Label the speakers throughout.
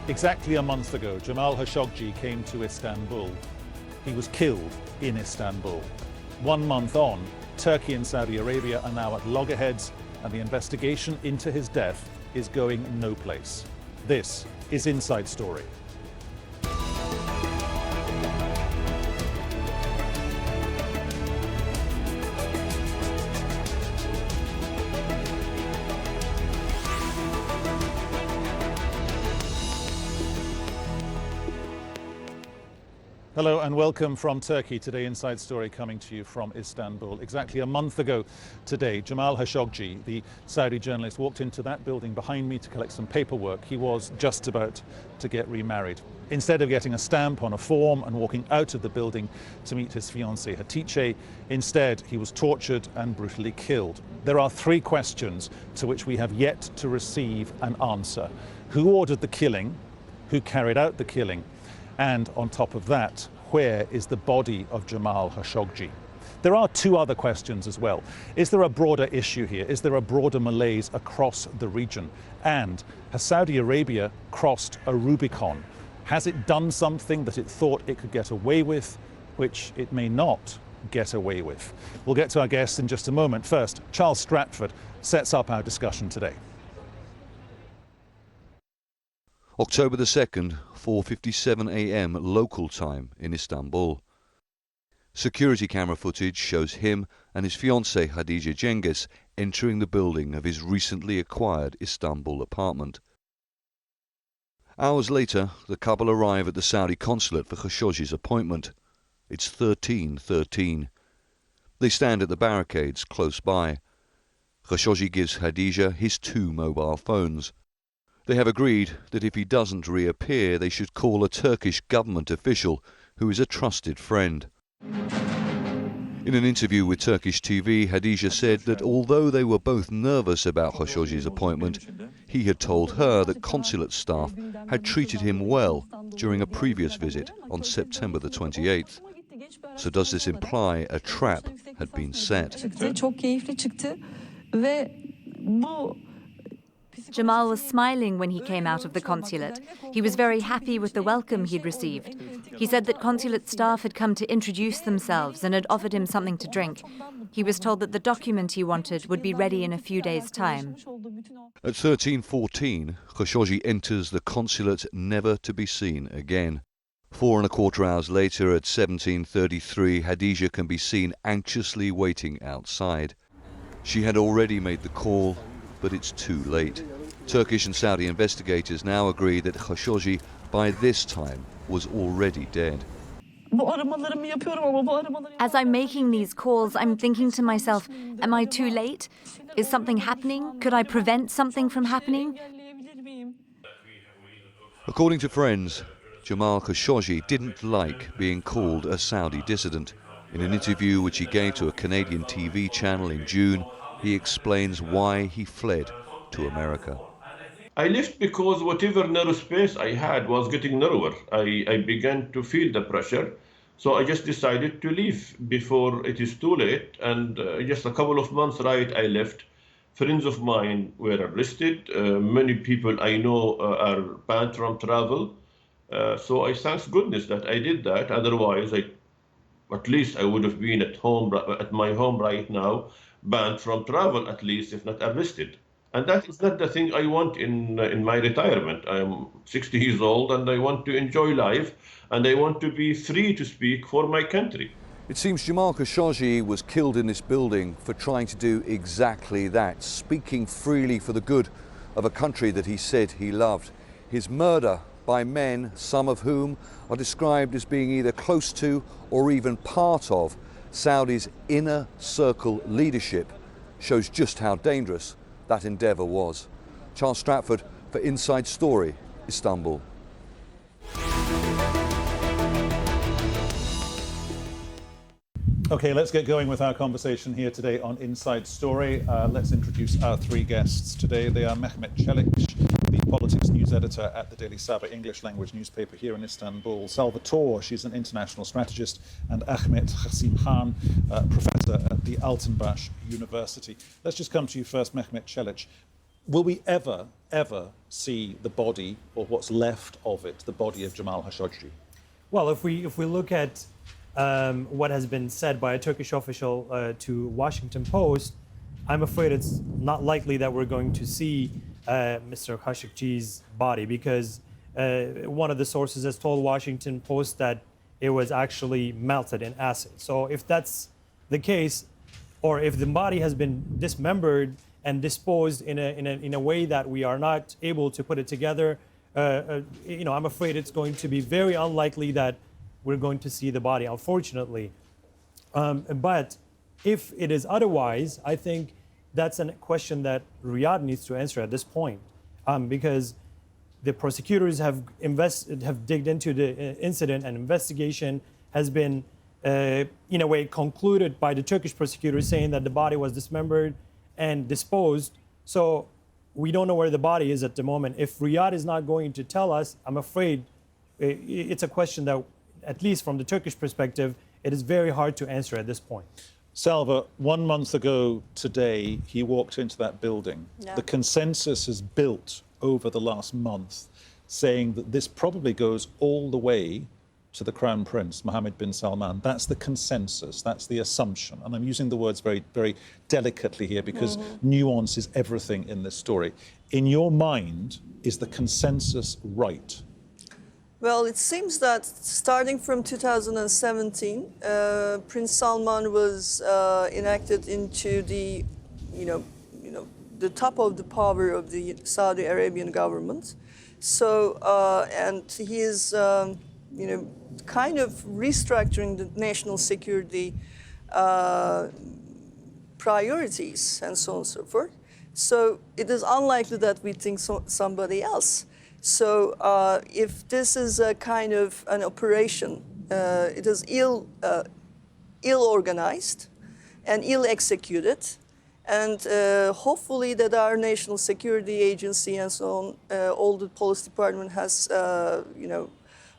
Speaker 1: Exactly a month ago, Jamal Khashoggi came to Istanbul. He was killed in Istanbul. 1 month on, Turkey and Saudi Arabia are now at loggerheads, and the investigation into his death is going no place. This is Inside Story. Hello and welcome from Turkey. Today, Inside Story coming to you from Istanbul. Exactly a month ago today, Jamal Khashoggi, the Saudi journalist, walked into that building behind me to collect some paperwork. He was just about to get remarried. Instead of getting a stamp on a form and walking out of the building to meet his fiancée Hatice, instead he was tortured and brutally killed. There are 3 questions to which we have yet to receive an answer. Who ordered the killing? Who carried out the killing? And on top of that, where is the body of Jamal Khashoggi? There are 2 other questions as well. Is there a broader issue here? Is there a broader malaise across the region? And has Saudi Arabia crossed a Rubicon? Has it done something that it thought it could get away with, which it may not get away with? We'll get to our guests in just a moment. First, Charles Stratford sets up our discussion today.
Speaker 2: October the 2nd, 4:57 a.m. local time in Istanbul. Security camera footage shows him and his fiancée Hatice Cengiz entering the building of his recently acquired Istanbul apartment. Hours later, the couple arrive at the Saudi consulate for Khashoggi's appointment. It's 13:13. They stand at the barricades close by. Khashoggi gives Hatice his 2 mobile phones. They have agreed that if he doesn't reappear, they should call a Turkish government official who is a trusted friend. In an interview with Turkish TV, Hatice said that although they were both nervous about Khashoggi's appointment, he had told her that consulate staff had treated him well during a previous visit on September the 28th. So does this imply a trap had been set?
Speaker 3: Jamal was smiling when he came out of the consulate. He was very happy with the welcome he'd received. He said that consulate staff had come to introduce themselves and had offered him something to drink. He was told that the document he wanted would be ready in a few days' time.
Speaker 2: At 13:14, Khashoggi enters the consulate, never to be seen again. 4¼ hours later, at 17:33, Hatice can be seen anxiously waiting outside. She had already made the call, but it's too late. Turkish and Saudi investigators now agree that Khashoggi, by this time, was already dead.
Speaker 3: As I'm making these calls, I'm thinking to myself, am I too late? Is something happening? Could I prevent something from happening?
Speaker 2: According to friends, Jamal Khashoggi didn't like being called a Saudi dissident. In an interview which he gave to a Canadian TV channel in June, he explains why he fled to America.
Speaker 4: I left because whatever narrow space I had was getting narrower. I began to feel the pressure, so I just decided to leave before it is too late. And just a couple of months I left. Friends of mine were arrested. Many people I know are banned from travel. So I thank goodness that I did that. Otherwise, at least I would have been at my home right now, banned from travel, at least, if not arrested. And that is not the thing I want in my retirement. I am 60 years old and I want to enjoy life and I want to be free to speak for my country.
Speaker 2: It seems Jamal Khashoggi was killed in this building for trying to do exactly that, speaking freely for the good of a country that he said he loved. His murder by men, some of whom are described as being either close to or even part of Saudi's inner circle leadership, shows just how dangerous that endeavour was. Charles Stratford for Inside Story, Istanbul.
Speaker 1: Okay, let's get going with our conversation here today on Inside Story. Let's introduce our 3 guests today. They are Mehmet, the politics news editor at the daily Sabah English language newspaper here in Istanbul. Salvatore, she's an international strategist, and Ahmet Hasim Khan, professor at the Altenbash University. Let's just come to you first, Mehmet Celik. Will we ever ever see the body, or what's left of it, the body of Jamal Khashoggi?
Speaker 5: Well, if we look at what has been said by a Turkish official to Washington Post, I'm afraid it's not likely that we're going to see Mr. Khashoggi's body, because one of the sources has told Washington Post that it was actually melted in acid. So if that's the case, or if the body has been dismembered and disposed in a way that we are not able to put it together, I'm afraid it's going to be very unlikely that we're going to see the body, unfortunately. But if it is otherwise, I think that's a question that Riyadh needs to answer at this point, because the prosecutors have digged into the incident, and investigation has been, in a way, concluded by the Turkish prosecutors, saying that the body was dismembered and disposed. So we don't know where the body is at the moment. If Riyadh is not going to tell us, I'm afraid it's a question that, at least from the Turkish perspective, it is very hard to answer at this point.
Speaker 1: Selva, 1 month ago today, he walked into that building.
Speaker 6: Yeah.
Speaker 1: The consensus has built over the last month, saying that this probably goes all the way to the Crown Prince, Mohammed bin Salman. That's the consensus, that's the assumption. And I'm using the words very, very delicately here, because nuance is everything in this story. In your mind, is the consensus right?
Speaker 6: Well, it seems that starting from 2017, Prince Salman was enacted into the, the top of the power of the Saudi Arabian government. So, and he is, kind of restructuring the national security priorities and so on and so forth. So it is unlikely that we think somebody else. So if this is a kind of an operation, it is ill organized and ill executed, and hopefully that our national security agency and so on, all the police department has,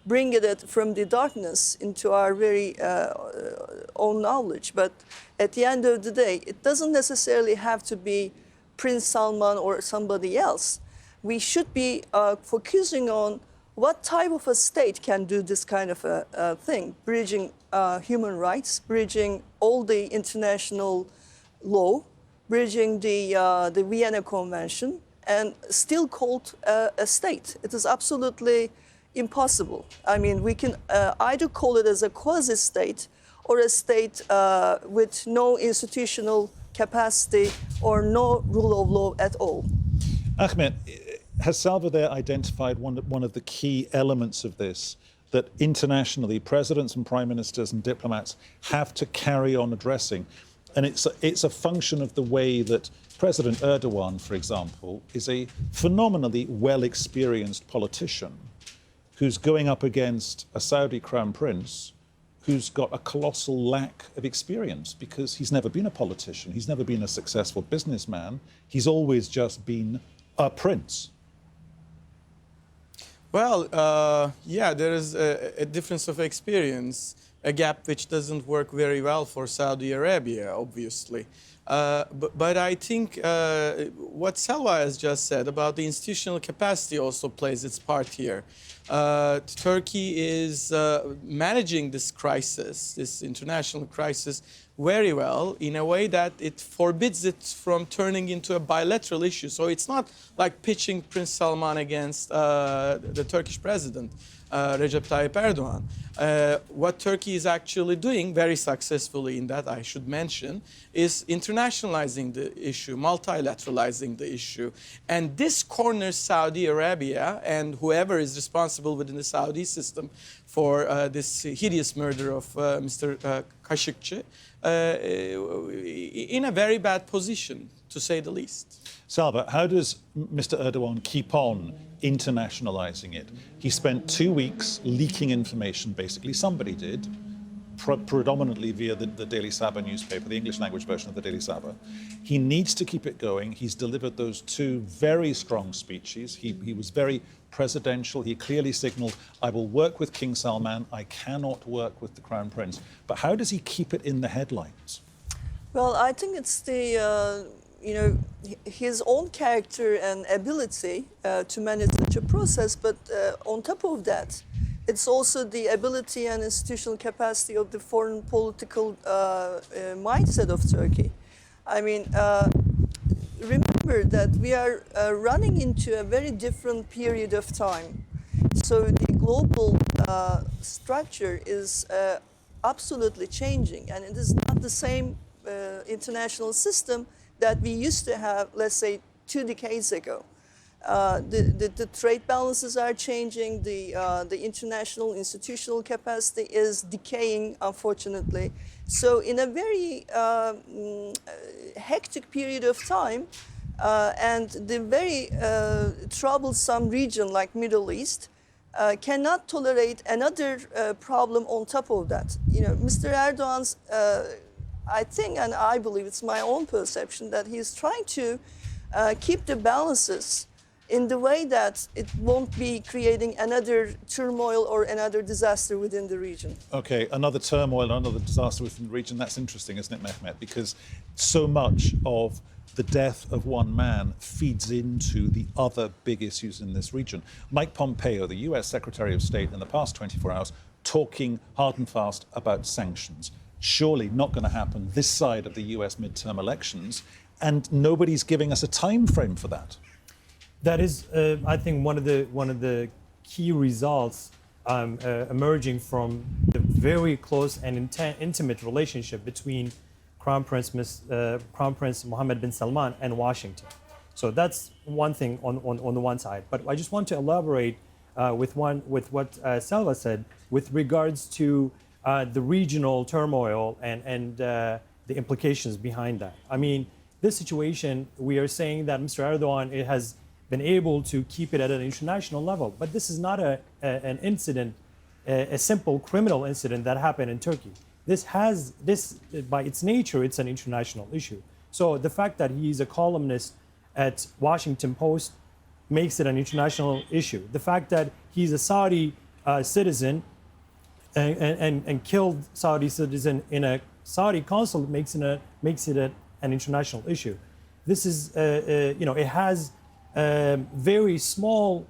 Speaker 6: bring it from the darkness into our very own knowledge. But at the end of the day, it doesn't necessarily have to be Prince Salman or somebody else. We should be focusing on what type of a state can do this kind of a thing, bridging human rights, bridging all the international law, bridging the Vienna Convention, and still called a state. It is absolutely impossible. I mean, we can either call it as a quasi-state or a state with no institutional capacity or no rule of law at all.
Speaker 1: Ahmed, has Salva there identified one of the key elements of this, that internationally presidents and prime ministers and diplomats have to carry on addressing? And it's a function of the way that President Erdogan, for example, is a phenomenally well-experienced politician who's going up against a Saudi crown prince who's got a colossal lack of experience, because he's never been a politician, he's never been a successful businessman, he's always just been a prince.
Speaker 7: Well, yeah, there is a difference of experience, a gap which doesn't work very well for Saudi Arabia, obviously. But I think what Selva has just said about the institutional capacity also plays its part here. Turkey is managing this crisis, this international crisis, very well in a way that it forbids it from turning into a bilateral issue. So it's not like pitching Prince Salman against the Turkish president, Recep Tayyip Erdogan. What Turkey is actually doing very successfully in that, I should mention, is internationalizing the issue, multilateralizing the issue. And this corners Saudi Arabia and whoever is responsible within the Saudi system for this hideous murder of Mr. Khashoggi in a very bad position, to say the least.
Speaker 1: Salva, how does Mr. Erdogan keep on internationalizing it? He spent 2 weeks leaking information, basically. Somebody did, predominantly via the Daily Sabah newspaper, the English language version of the Daily Sabah. He needs to keep it going. He's delivered those 2 very strong speeches. He was very presidential. He clearly signaled, I will work with King Salman, I cannot work with the Crown Prince. But how does he keep it in the headlines?
Speaker 6: Well, I think it's the his own character and ability to manage such a process, but on top of that, it's also the ability and institutional capacity of the foreign political mindset of Turkey. I mean, remember that we are running into a very different period of time. So the global structure is absolutely changing, and it is not the same international system that we used to have, let's say, 2 decades ago. The trade balances are changing, the international institutional capacity is decaying, unfortunately. So in a very hectic period of time, and the very troublesome region like Middle East cannot tolerate another problem on top of that. Mr. Erdogan's, I think, and I believe it's my own perception, that he's trying to keep the balances in the way that it won't be creating another turmoil or another disaster within the region.
Speaker 1: Okay, another turmoil, another disaster within the region. That's interesting, isn't it, Mehmet? Because so much of the death of one man feeds into the other big issues in this region. Mike Pompeo, the U.S. Secretary of State, in the past 24 hours, talking hard and fast about sanctions. Surely not going to happen this side of the U.S. midterm elections, and nobody's giving us a time frame for that.
Speaker 5: That is, I think, one of the key results emerging from the very close and intimate relationship between Crown Prince Mohammed bin Salman and Washington. So that's one thing on the one side. But I just want to elaborate with what Selva said with regards to the regional turmoil and the implications behind that. I mean, this situation, we are saying that Mr. Erdogan has been able to keep it at an international level. But this is not an incident, a simple criminal incident that happened in Turkey. This, by its nature, it's an international issue. So the fact that he's a columnist at Washington Post makes it an international issue. The fact that he's a Saudi citizen and killed Saudi citizen in a Saudi consulate makes it an international issue. This is, it has very small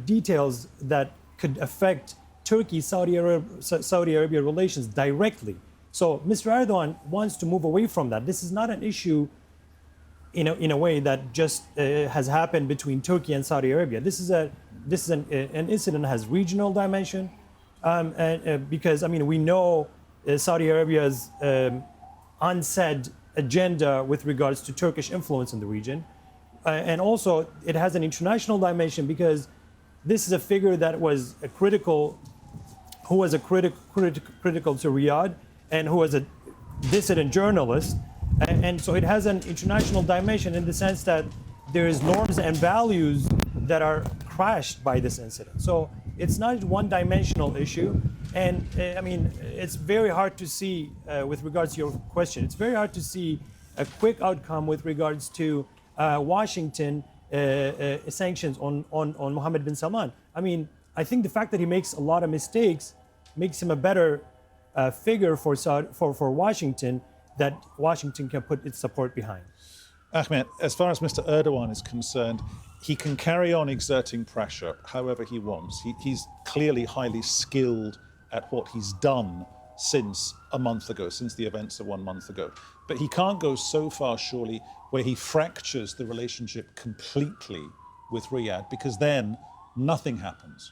Speaker 5: details that could affect Turkey-Saudi Arabia relations directly. So Mr. Erdogan wants to move away from that. This is not an issue in a way that just has happened between Turkey and Saudi Arabia. This is an incident that has regional dimension, because we know Saudi Arabia's unsaid agenda with regards to Turkish influence in the region. And also, it has an international dimension because this is a figure that was critical to Riyadh and who was a dissident journalist. And so it has an international dimension in the sense that there is norms and values that are crashed by this incident. So it's not a one-dimensional issue. And it's very hard to see, with regards to your question, it's very hard to see a quick outcome with regards to Washington sanctions on Mohammed bin Salman. I think the fact that he makes a lot of mistakes makes him a better figure for Washington that Washington can put its support behind.
Speaker 1: Ahmet, as far as Mr. Erdogan is concerned, he can carry on exerting pressure however he wants. He's clearly highly skilled at what he's done since a month ago, since the events of 1 month ago. But he can't go so far, surely, where he fractures the relationship completely with Riyadh, because then nothing happens.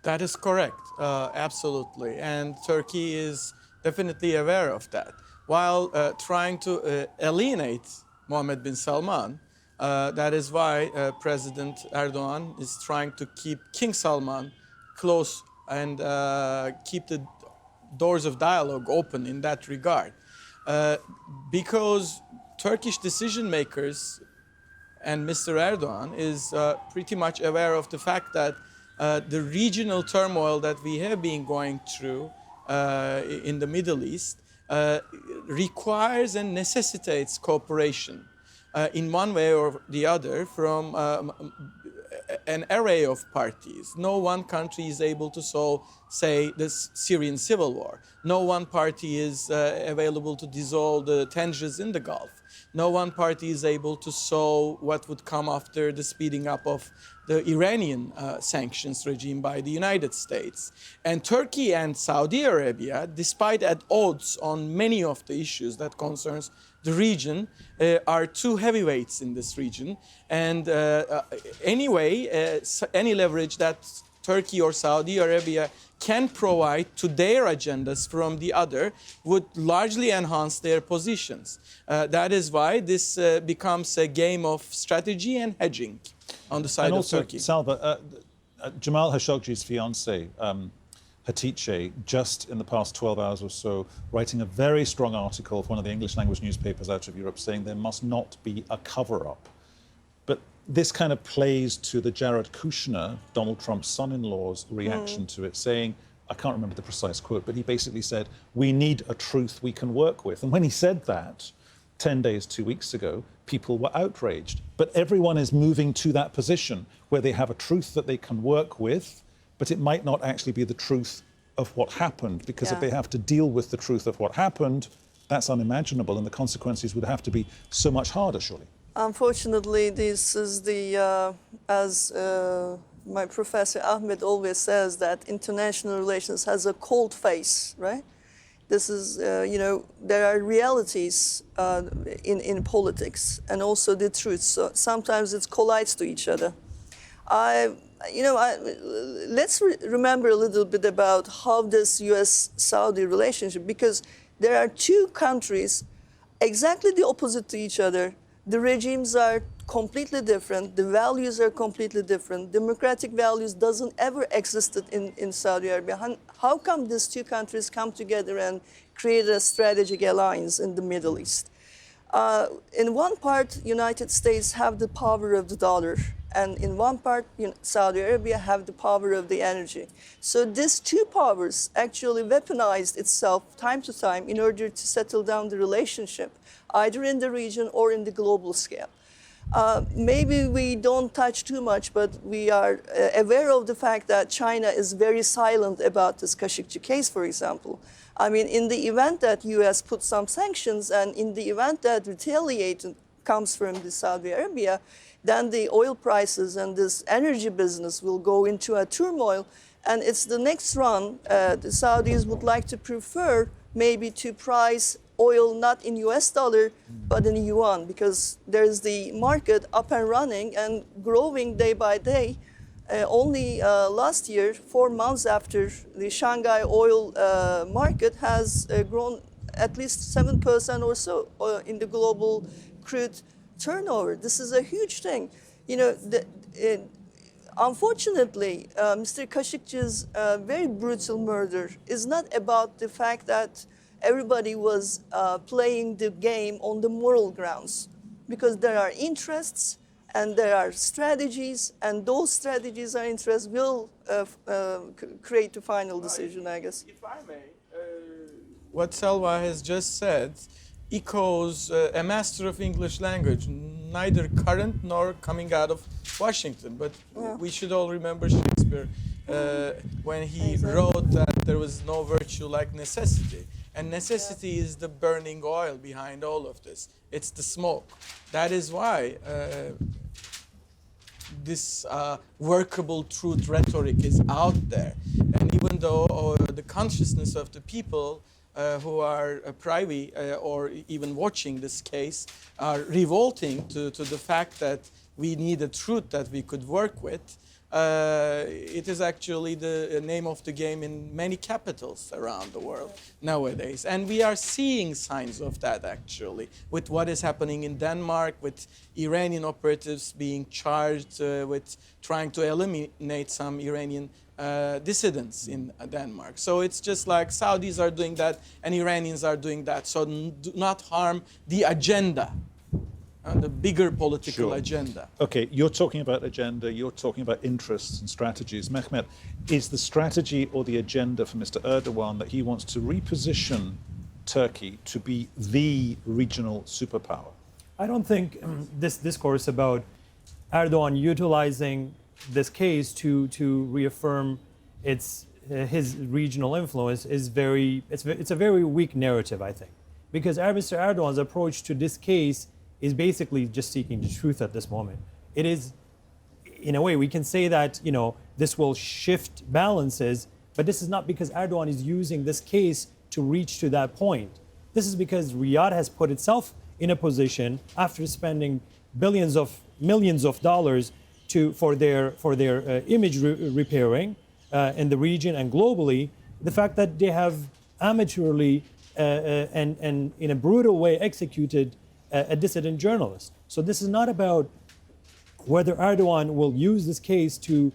Speaker 7: That is correct, absolutely. And Turkey is definitely aware of that. While trying to alienate Mohammed bin Salman, that is why President Erdogan is trying to keep King Salman close and keep the doors of dialogue open in that regard. Because Turkish decision makers and Mr. Erdogan is pretty much aware of the fact that the regional turmoil that we have been going through in the Middle East requires and necessitates cooperation in one way or the other from an array of parties. No one country is able to solve, say, the Syrian civil war. No one party is available to dissolve the tensions in the Gulf. No one party is able to solve what would come after the speeding up of the Iranian sanctions regime by the United States. And Turkey and Saudi Arabia, despite at odds on many of the issues that concerns the region, are two heavyweights in this region. And anyway, any leverage that Turkey or Saudi Arabia can provide to their agendas from the other would largely enhance their positions. That is why this becomes a game of strategy and hedging on the side
Speaker 1: and
Speaker 7: of
Speaker 1: also,
Speaker 7: Turkey.
Speaker 1: Selva, Jamal Khashoggi's fiancée, Hatice, just in the past 12 hours or so, writing a very strong article for one of the English language newspapers out of Europe saying there must not be a cover-up. But this kind of plays to the Jared Kushner, Donald Trump's son-in-law's reaction to it, saying, I can't remember the precise quote, but he basically said, we need a truth we can work with. And when he said that 10 days, 2 weeks ago, people were outraged. But everyone is moving to that position where they have a truth that they can work with, but it might not actually be the truth of what happened, because if they have to deal with the truth of what happened, that's unimaginable, and the consequences would have to be so much harder, surely.
Speaker 6: Unfortunately, this is the, as my professor Ahmed always says, that international relations has a cold face, right? This is, you know, there are realities in politics and also the truth. So sometimes it collides to each other. Let's remember a little bit about how this U.S. Saudi relationship, because there are two countries exactly the opposite to each other. The regimes are completely different. The values are completely different. Democratic values doesn't ever existed in Saudi Arabia. How come these two countries come together and create a strategic alliance in the Middle East? In one part, United States have the power of the dollar, and in one part, Saudi Arabia have the power of the energy. So these two powers actually weaponized itself time to time in order to settle down the relationship, either in the region or in the global scale. Maybe we don't touch too much, but we are aware of the fact that China is very silent about this Khashoggi case, for example. I mean, in the event that U.S. put some sanctions, and in the event that retaliation comes from the Saudi Arabia, then the oil prices and this energy business will go into a turmoil. And it's the next run. The Saudis would like to prefer maybe to price oil not in US dollar, but in yuan, because there's the market up and running and growing day by day. Only last year, 4 months after the Shanghai oil market has grown at least 7% or so in the global crude turnover. This is a huge thing. You know, unfortunately, Mr. Khashoggi's very brutal murder is not about the fact that everybody was playing the game on the moral grounds, because there are interests and there are strategies, and those strategies and interests will create the final decision, I guess.
Speaker 7: If I may, what Selva has just said echoes a master of English language, neither current nor coming out of Washington. But we should all remember Shakespeare when he wrote that there was no virtue like necessity. And necessity is the burning oil behind all of this. It's the smoke. That is why this workable truth rhetoric is out there. And even though the consciousness of the people who are privy or even watching this case are revolting to the fact that we need a truth that we could work with, it is actually the name of the game in many capitals around the world nowadays. And we are seeing signs of that, actually, with what is happening in Denmark, with Iranian operatives being charged with trying to eliminate some Iranian dissidents in Denmark. So it's just like Saudis are doing that and Iranians are doing that. So do not harm the agenda. The bigger political agenda.
Speaker 1: Okay, you're talking about agenda, you're talking about interests and strategies. Mehmet, is the strategy or the agenda for Mr. Erdogan that he wants to reposition Turkey to be the regional superpower?
Speaker 5: I don't think this discourse about Erdogan utilizing this case to reaffirm his regional influence is it's a very weak narrative, I think. because Mr. Erdogan's approach to this case is basically just seeking the truth at this moment. It is, in a way, we can say that, you know, this will shift balances, but this is not because Erdogan is using this case to reach to that point. This is because Riyadh has put itself in a position after spending millions of dollars for their image repairing in the region and globally. The fact that they have amateurly and in a brutal way executed a dissident journalist. So this is not about whether Erdogan will use this case to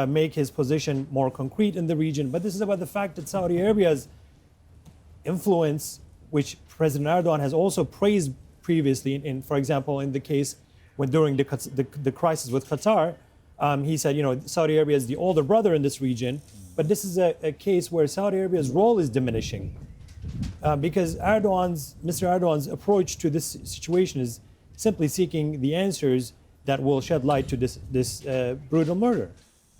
Speaker 5: make his position more concrete in the region, but this is about the fact that Saudi Arabia's influence, which President Erdogan has also praised previously, for example, in the case when during the crisis with Qatar, he said, you know, Saudi Arabia is the older brother in this region, but this is a case where Saudi Arabia's role is diminishing because Mr. Erdogan's approach to this situation is simply seeking the answers that will shed light to this brutal murder.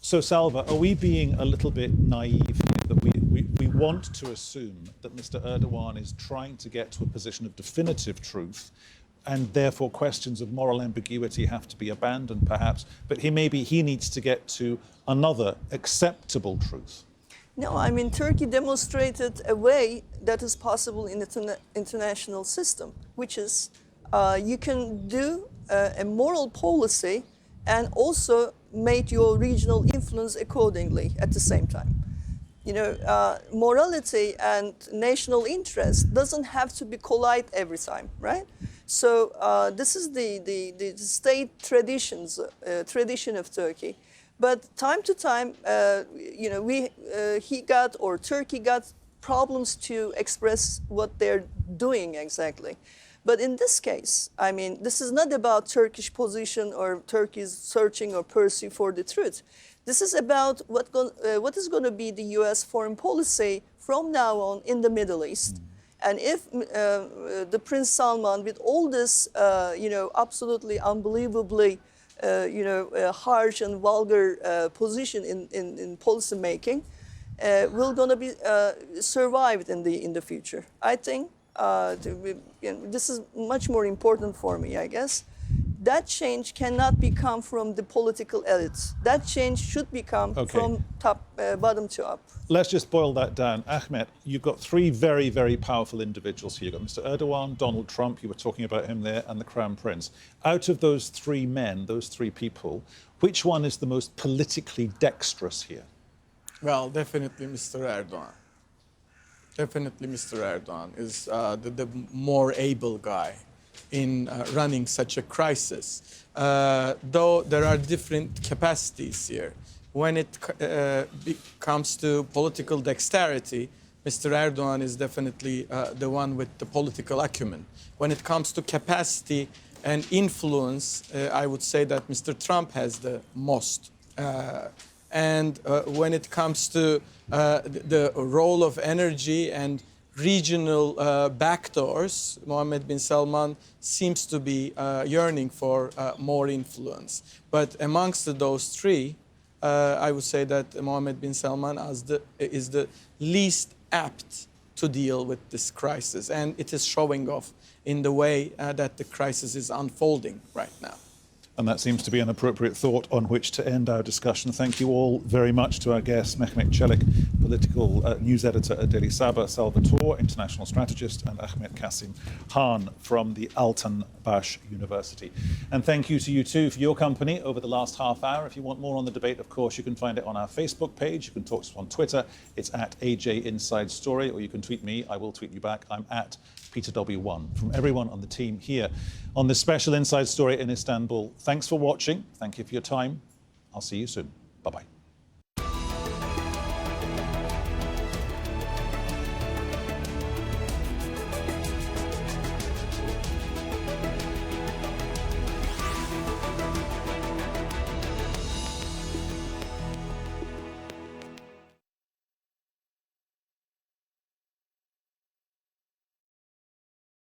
Speaker 1: So, Selva, are we being a little bit naive here that we want to assume that Mr. Erdogan is trying to get to a position of definitive truth and therefore questions of moral ambiguity have to be abandoned perhaps, but he needs to get to another acceptable truth?
Speaker 6: No, I mean, Turkey demonstrated a way that is possible in the international system, which is you can do a moral policy and also make your regional influence accordingly at the same time. You know, morality and national interest doesn't have to be collide every time, right? So this is the state tradition of Turkey. But time to time, you know, Turkey got problems to express what they're doing exactly. But in this case, I mean, this is not about Turkish position or Turkey's searching or pursuit for the truth. This is about what is going to be the U.S. foreign policy from now on in the Middle East. And if the Prince Salman, with all this, you know, absolutely unbelievably, you know, harsh and vulgar position in policy making, will going to be survived in the future. I think this is much more important for me, I guess. That change cannot become from the political elites. That change should become from bottom to up.
Speaker 1: Let's just boil that down. Ahmet, you've got three very, very powerful individuals here. You've got Mr. Erdogan, Donald Trump, you were talking about him there, and the Crown Prince. Out of those three men, those three people, which one is the most politically dexterous here?
Speaker 7: Well, definitely Mr. Erdogan. Definitely Mr. Erdogan is the more able guy in running such a crisis. Though there are different capacities here. When it comes to political dexterity, Mr. Erdogan is definitely the one with the political acumen. When it comes to capacity and influence, I would say that Mr. Trump has the most. And when it comes to the role of energy and regional backdoors, Mohammed bin Salman seems to be yearning for more influence. But amongst those three, I would say that Mohammed bin Salman is the least apt to deal with this crisis. And it is showing off in the way that the crisis is unfolding right now.
Speaker 1: And that seems to be an appropriate thought on which to end our discussion. Thank you all very much to our guests, Mehmet Celik, political news editor at Daily Sabah, Selva, international strategist, and Ahmet Kasim Khan from the Altan Bash University. And thank you to you too for your company over the last half hour. If you want more on the debate, of course, you can find it on our Facebook page. You can talk to us on Twitter. It's at AJ Inside Story, or you can tweet me. I will tweet you back. I'm at Peter Dobbie 1. From everyone on the team here on this special Inside Story in Istanbul, thanks for watching. Thank you for your time. I'll see you soon. Bye-bye.